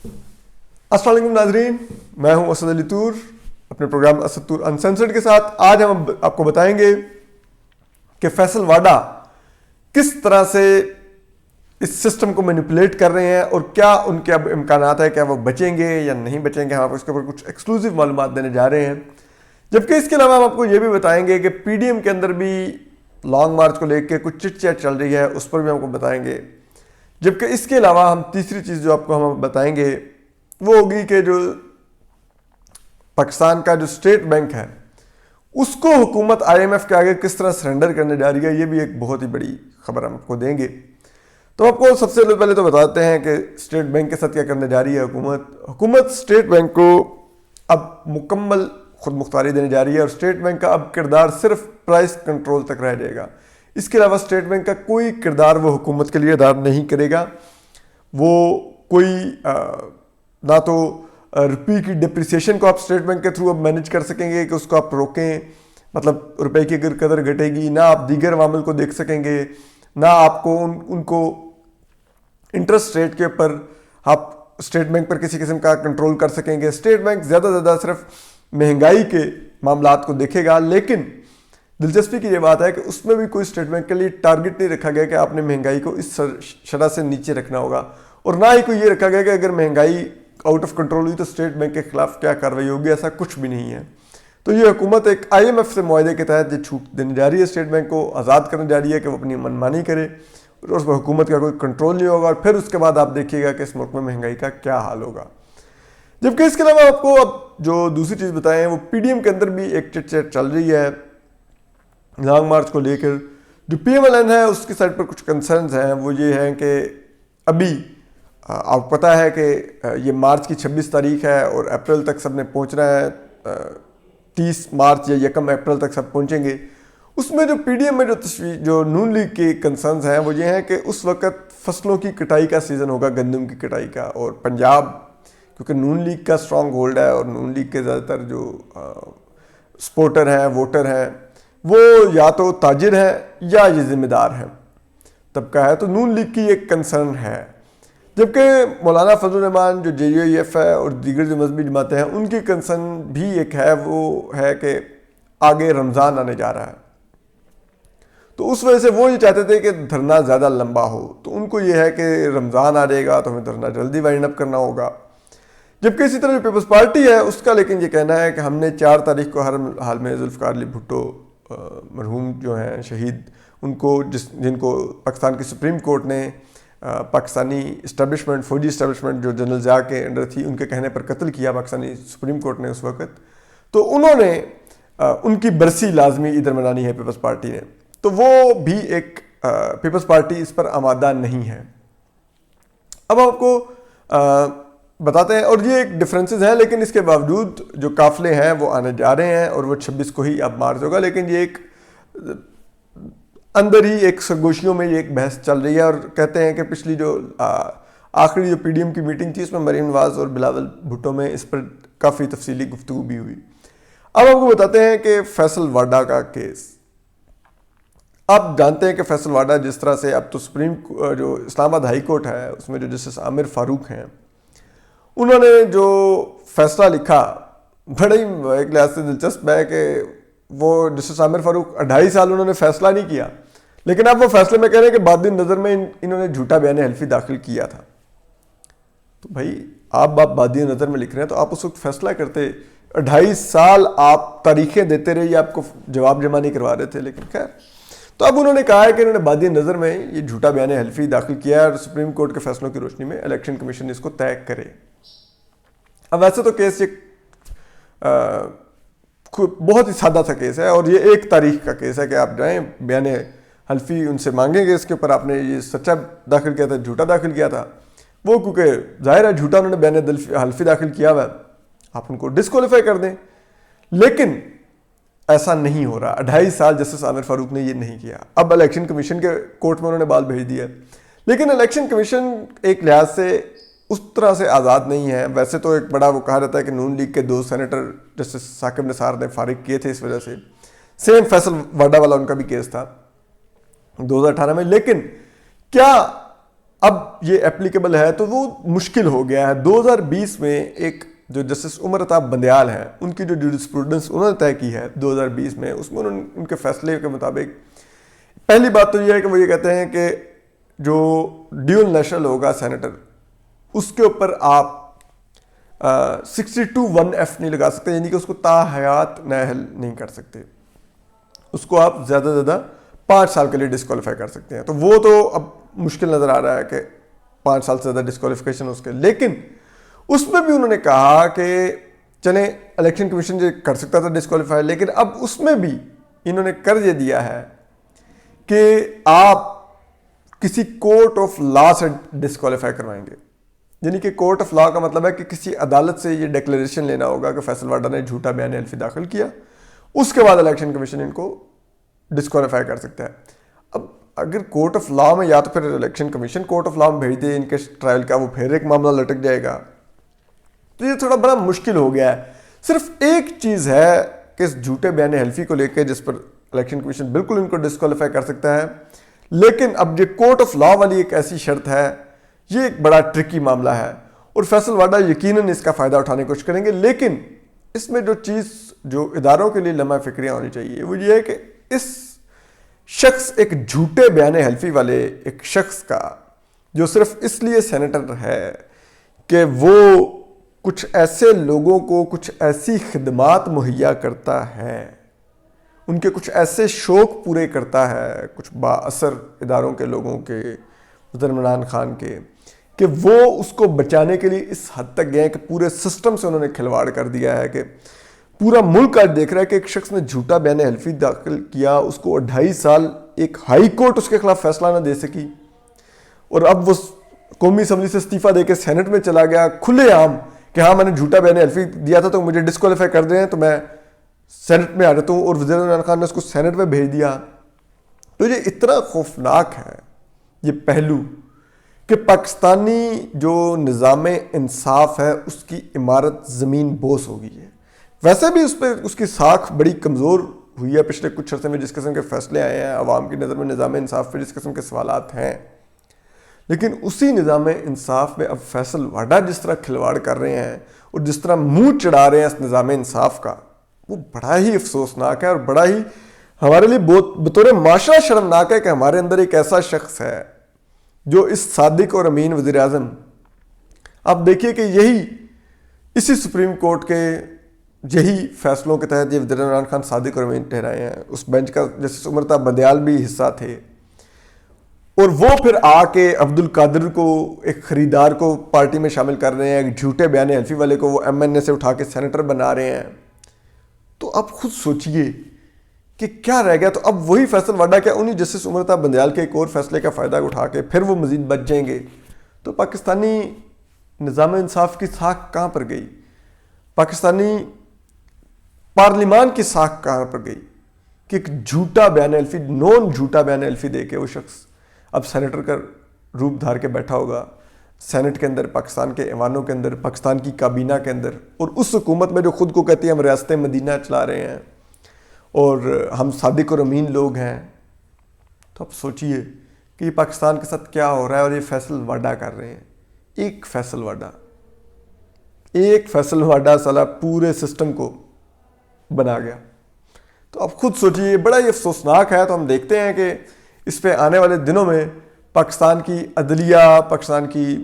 अस्सलाम वालेकुम नाजरीन, मैं हूं असद अली तूर अपने प्रोग्राम असद तूर अनसेंसर्ड के साथ। आज हम आपको बताएंगे कि फैसल वाडा किस तरह से इस सिस्टम को मैनिपुलेट कर रहे हैं और क्या उनके अब इम्कानात है, क्या वो बचेंगे या नहीं बचेंगे। हम आपको इसके ऊपर कुछ एक्सक्लूसिव मालूमात देने जा रहे हैं। जबकि इसके अलावा हम आपको ये भी बताएंगे कि पीडीएम के अंदर भी लॉन्ग मार्च को लेकर कुछ चिट चैट चल रही है, उस पर भी हमको बताएंगे। जबकि इसके अलावा हम तीसरी चीज़ जो आपको हम बताएंगे वो होगी कि जो पाकिस्तान का जो स्टेट बैंक है उसको हुकूमत आईएमएफ के आगे किस तरह सरेंडर करने जा रही है। ये भी एक बहुत ही बड़ी खबर हम आपको देंगे। तो आपको सबसे पहले तो बताते हैं कि स्टेट बैंक के साथ क्या करने जा रही है हुकूमत स्टेट बैंक को अब मुकम्मल खुद मुख्तारी देने जा रही है और स्टेट बैंक का अब किरदार सिर्फ प्राइस कंट्रोल तक रह जाएगा। इसके अलावा स्टेट बैंक का कोई किरदार वो हुकूमत के लिए अदा नहीं करेगा। वो कोई ना तो रुपये की डिप्रिसिएशन को आप स्टेट बैंक के थ्रू अब मैनेज कर सकेंगे कि उसको आप रोकें, मतलब रुपए की अगर कदर घटेगी, ना आप दीगर अवामिल को देख सकेंगे, ना आपको उनको इंटरेस्ट रेट के ऊपर आप स्टेट बैंक पर किसी किस्म का कंट्रोल कर सकेंगे। स्टेट बैंक ज़्यादा से ज़्यादा सिर्फ महंगाई के मामलात को देखेगा। लेकिन दिलचस्पी की ये बात है कि उसमें भी कोई स्टेट बैंक के लिए टारगेट नहीं रखा गया कि आपने महंगाई को इस शरह से नीचे रखना होगा, और ना ही कोई ये रखा गया कि अगर महंगाई आउट ऑफ कंट्रोल हुई तो स्टेट बैंक के खिलाफ क्या कार्रवाई होगी। ऐसा कुछ भी नहीं है। तो ये हुकूमत एक आईएमएफ से मुआहदे के तहत ये छूट देने जा रही है, स्टेट बैंक को आज़ाद करने जा रही है कि वो अपनी मनमानी करे और उस पर हुकूमत का कोई कंट्रोल नहीं होगा। और फिर उसके बाद आप देखिएगा कि इस मुल्क में महंगाई का क्या हाल होगा। जबकि इसके अलावा आपको अब जो दूसरी चीज़ बताएं वो पीडीएम के अंदर भी एक चिट चैट चल रही है लॉन्ग मार्च को लेकर। जो पीएमएलएन है उसकी साइड पर कुछ कंसर्न्स हैं। वो ये हैं कि अभी आपको पता है कि ये मार्च की 26 तारीख है और अप्रैल तक सब ने पहुँचना है। 30 मार्च या 1 अप्रैल तक सब पहुँचेंगे। उसमें जो पीडीएम में जो नून लीग के कंसर्न्स हैं वो ये हैं कि उस वक्त फसलों की कटाई का सीज़न होगा, गंदम की कटाई का, और पंजाब क्योंकि नून लीग का स्ट्रॉन्ग होल्ड है और नून लीग के ज़्यादातर जो सपोर्टर हैं, वोटर हैं, वो या तो ताजिर हैं या ये ज़िम्मेदार हैं तबका है। तो नून लीग की एक कंसर्न है। जबकि मौलाना फजल रहमान जो जेयूआईएफ है और दीगर जो मजहबी जमातें हैं उनकी कंसर्न भी एक है, वो है कि आगे रमज़ान आने जा रहा है। तो उस वजह से वो ये चाहते थे कि धरना ज़्यादा लंबा हो। तो उनको ये है कि रमज़ान आ जाएगा तो हमें धरना जल्दी वाइंड अप करना होगा। जबकि इसी तरह जो पीपल्स पार्टी है उसका लेकिन ये कहना है कि हमने 4 तारीख को हर हाल में जुल्फ़िकार अली भुट्टो मरहूम जो हैं शहीद, उनको जिनको पाकिस्तान की सुप्रीम कोर्ट ने पाकिस्तानी इस्टेब्लिशमेंट, फौजी इस्टेब्लिशमेंट जो जनरल ज़िया के अंडर थी, उनके कहने पर कत्ल किया पाकिस्तानी सुप्रीम कोर्ट ने उस वक़्त। तो उन्होंने उनकी बरसी लाजमी इधर मनानी है पीपल्स पार्टी ने। तो वो भी एक पीपल्स पार्टी इस पर आमादा नहीं है। अब आपको बताते हैं, और ये एक डिफरेंसेस हैं, लेकिन इसके बावजूद जो काफ़िले हैं वो आने जा रहे हैं और वो 26 को ही अब मार्च होगा। लेकिन ये एक अंदर ही एक सरगोशियों में ये एक बहस चल रही है। और कहते हैं कि पिछली जो आखिरी जो पीडीएम की मीटिंग थी उसमें मरीम नवाज और बिलावल भुट्टो में इस पर काफ़ी तफसीली गुफ्तगू भी हुई। अब आपको बताते हैं कि फैसल वाडा का केस। आप जानते हैं कि फैसल वाडा जिस तरह से अब तो सुप्रीम जो इस्लामाबाद हाई कोर्ट है उसमें जो जस्टिस आमिर फारूक हैं, उन्होंने जो फैसला लिखा बड़ा ही एक लिहाज से दिलचस्प है कि वो जस्टिस आमिर फारूक 2.5 साल उन्होंने फैसला नहीं किया, लेकिन अब वो फैसले में कह रहे हैं कि बाद नज़र में इन्होंने झूठा बयान हल्फी दाखिल किया था। तो भाई आप बाद नज़र में लिख रहे हैं तो आप उस वक्त फैसला करते। 2.5 साल आप तारीखें देते रहे, आपको जवाब जमा नहीं करवा रहे थे। लेकिन खैर, तो अब उन्होंने कहा है कि इन्होंने बादी नज़र में ये झूठा बयान हल्फी दाखिल किया है और सुप्रीम कोर्ट के फैसलों की रोशनी में इलेक्शन कमीशन इसको तय करे। अब वैसे तो केस ये बहुत ही सादा सा केस है और ये 1 तारीख का केस है कि आप जाएं बयान हल्फी उनसे मांगेंगे इसके ऊपर आपने ये सच्चा दाखिल किया था, झूठा दाखिल किया था। वो क्योंकि जाहिर है झूठा उन्होंने बयान हल्फी दाखिल किया हुआ है, आप उनको डिस्क्वालीफाई कर दें। लेकिन ऐसा नहीं हो रहा। 2.5 साल जस्टिस आमिर फारूक ने ये नहीं किया। अब इलेक्शन कमीशन के कोर्ट में उन्होंने बाल भेज दिया। लेकिन इलेक्शन कमीशन एक लिहाज से उस तरह से आज़ाद नहीं है। वैसे तो एक बड़ा वो कहा जाता है कि नून लीग के 2 सेनेटर जस्टिस साकिब निसार ने फारिग किए थे इस वजह से। सेम फैसल वाडा वाला उनका भी केस था 2018 में। लेकिन क्या اب یہ اپلیکیبل ہے تو وہ مشکل ہو گیا ہے. 2020 میں ایک جو جسٹس عمر عطا بندیال ہیں ان کی جو جورسپروڈنس انہوں نے طے کی ہے 2020 میں, اس میں انہوں نے ان کے فیصلے کے مطابق پہلی بات تو یہ ہے کہ وہ یہ کہتے ہیں کہ جو ڈیول نیشنل ہوگا سینیٹر, اس کے اوپر آپ 62(1)(f) نہیں لگا سکتے, یعنی کہ اس کو تاحیات نااہل نہیں کر سکتے. اس کو آپ زیادہ سے زیادہ 5 سال کے لیے ڈسکوالیفائی کر سکتے ہیں. تو وہ تو اب مشکل نظر آ رہا ہے کہ 5 سال سے زیادہ ڈسکوالیفیکیشن اس کے, لیکن اس میں بھی انہوں نے کہا کہ چلیں الیکشن کمیشن جو کر سکتا تھا ڈسکوالیفائی, لیکن اب اس میں بھی انہوں نے کر یہ دیا ہے کہ آپ کسی کورٹ آف لا سے ڈسکوالیفائی کروائیں گے. یعنی کہ کورٹ آف لا کا مطلب ہے کہ کسی عدالت سے یہ ڈیکلیریشن لینا ہوگا کہ فیصل واڈا نے جھوٹا بیان حلفی داخل کیا, اس کے بعد الیکشن کمیشن ان کو ڈسکوالیفائی کر سکتا ہے. اب اگر کورٹ آف لا میں یا تو پھر election commission court of law میں بھیج دے ان کے ٹرائل کا, وہ پھر ایک معاملہ لٹک جائے گا. تو یہ تھوڑا بڑا مشکل ہو گیا ہے. صرف ایک چیز ہے کہ اس جھوٹے بیان حلفی کو لے کے جس پر الیکشن کمیشن بالکل ان کو ڈسکوالیفائی کر سکتا ہے, لیکن اب یہ کورٹ آف لا والی ایک ایسی شرط ہے, یہ ایک بڑا ٹرکی معاملہ ہے اور فیصل واڈا یقیناً اس کا فائدہ اٹھانے کی کوشش کریں گے. لیکن اس میں جو چیز جو اداروں کے لیے لمحہ فکریاں ہونی چاہیے وہ یہ ہے کہ اس شخص, ایک جھوٹے بیان حلفی والے ایک شخص کا جو صرف اس لیے سینیٹر ہے کہ وہ کچھ ایسے لوگوں کو کچھ ایسی خدمات مہیا کرتا ہے, ان کے کچھ ایسے شوق پورے کرتا ہے, کچھ با اثر اداروں کے لوگوں کے, حضرت عمران خان کے, کہ وہ اس کو بچانے کے لیے اس حد تک گئے ہیں کہ پورے سسٹم سے انہوں نے کھلواڑ کر دیا ہے کہ پورا ملک آج دیکھ رہا ہے کہ ایک شخص نے جھوٹا بیان حلفی داخل کیا, اس کو 2.5 سال ایک ہائی کورٹ اس کے خلاف فیصلہ نہ دے سکی, اور اب وہ قومی اسمبلی سے استعفیٰ دے کے سینٹ میں چلا گیا کھلے عام کہ ہاں میں نے جھوٹا بیان حلفی دیا تھا تو مجھے ڈسکوالیفائی کر دیں تو میں سینٹ میں آ جاتا ہوں, اور وزیر عمران خان نے اس کو سینٹ میں بھیج دیا. تو یہ اتنا خوفناک ہے یہ پہلو کہ پاکستانی جو نظام انصاف ہے اس کی عمارت زمین بوس ہو گئی ہے. ویسے بھی اس پہ اس کی ساکھ بڑی کمزور ہوئی ہے پچھلے کچھ عرصے میں, جس قسم کے فیصلے آئے ہیں عوام کی نظر میں نظام انصاف پہ جس قسم کے سوالات ہیں, لیکن اسی نظام انصاف میں اب فیصل واڈا جس طرح کھلواڑ کر رہے ہیں اور جس طرح منہ چڑھا رہے ہیں اس نظام انصاف کا, وہ بڑا ہی افسوسناک ہے اور بڑا ہی ہمارے لیے بطور معاشرہ شرمناک ہے کہ ہمارے اندر ایک ایسا شخص ہے جو اس صادق اور امین وزیر اعظم, آپ دیکھیے کہ یہی اسی سپریم کورٹ کے یہی فیصلوں کے تحت یہ وزیر عمران خان صادق اور امین ٹھہرائے ہیں. اس بینچ کا جسٹس عمر عطا بندیال بھی حصہ تھے, اور وہ پھر آ کے عبد القادر کو ایک خریدار کو پارٹی میں شامل کر رہے ہیں, ایک جھوٹے بیان حلفی والے کو وہ MNA سے اٹھا کے سینیٹر بنا رہے ہیں. تو آپ خود سوچئے کہ کیا رہ گیا. تو اب وہی فیصل واڈا کیا انہی جسٹس عمر عطا بندیال کے ایک اور فیصلے کا فائدہ اٹھا کے پھر وہ مزید بچ جائیں گے. تو پاکستانی نظام انصاف کی ساکھ کہاں پر گئی, پاکستانی پارلیمان کی ساکھ کہاں پر گئی کہ ایک جھوٹا بیان حلفی, نون جھوٹا بیان حلفی دے کے وہ شخص اب سینیٹر کا روپ دھار کے بیٹھا ہوگا سینٹ کے اندر, پاکستان کے ایوانوں کے اندر, پاکستان کی کابینہ کے اندر, اور اس حکومت میں جو خود کو کہتی ہے ہم ریاست مدینہ چلا رہے ہیں اور ہم صادق اور امین لوگ ہیں. تو اب سوچئے کہ یہ پاکستان کے ساتھ کیا ہو رہا ہے, اور یہ فیصل واڈا کر رہے ہیں. ایک فیصل واڈا سالا پورے سسٹم کو بنا گیا. تو اب خود سوچئے بڑا ہی افسوسناک ہے. تو ہم دیکھتے ہیں کہ اس پہ آنے والے دنوں میں پاکستان کی عدلیہ, پاکستان کی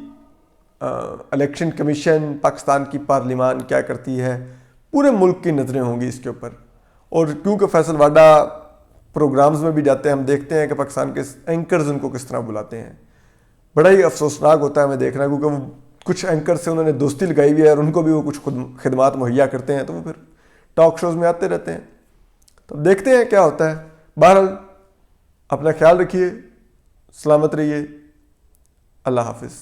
الیکشن کمیشن, پاکستان کی پارلیمان کیا کرتی ہے, پورے ملک کی نظریں ہوں گی اس کے اوپر. اور کیونکہ فیصل واڈا پروگرامز میں بھی جاتے ہیں, ہم دیکھتے ہیں کہ پاکستان کے اینکرز ان کو کس طرح بلاتے ہیں. بڑا ہی افسوسناک ہوتا ہے ہمیں دیکھنا, کیونکہ وہ کچھ اینکر سے انہوں نے دوستی لگائی ہوئی ہے اور ان کو بھی وہ کچھ خدمات مہیا کرتے ہیں, تو وہ پھر ٹاک شوز میں آتے رہتے ہیں. تو دیکھتے ہیں کیا ہوتا ہے. بہرحال اپنا خیال رکھیے, سلامت رہیے, اللہ حافظ.